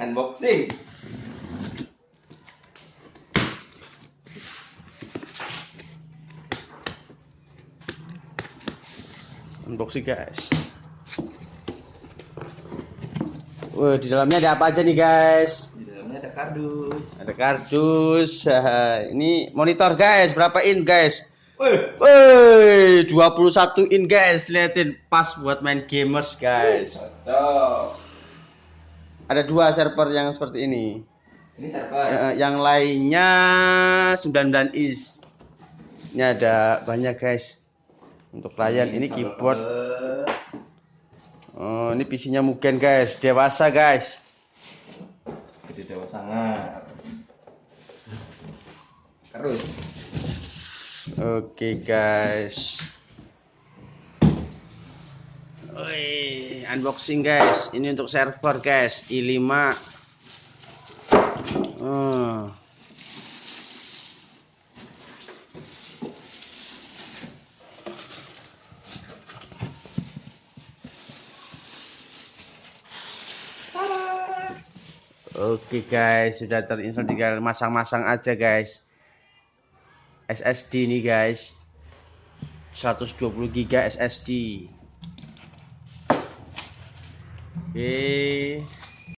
Unboxing. Unboxing guys. Wah, di dalamnya ada apa aja nih guys? Di dalamnya ada kardus. Ada kardus. Ini monitor guys, berapa in guys? Wih, Woi, 21 in guys. Liatin, pas buat main gamers guys. cocok. Ada 2 server yang seperti ini. Ini server. Yang lainnya 99 inch. Ini ada banyak guys. Untuk layar ini keyboard. Oh, ini PC-nya Mugen guys, dewasa guys. Gede dewasa sangat. Terus. Oke guys. Wih, unboxing guys. Ini untuk server guys, i5. Oh. Oke guys, sudah terinstall, tinggal masang-masang aja guys. SSD nih guys, 120 GB SSD. Oke.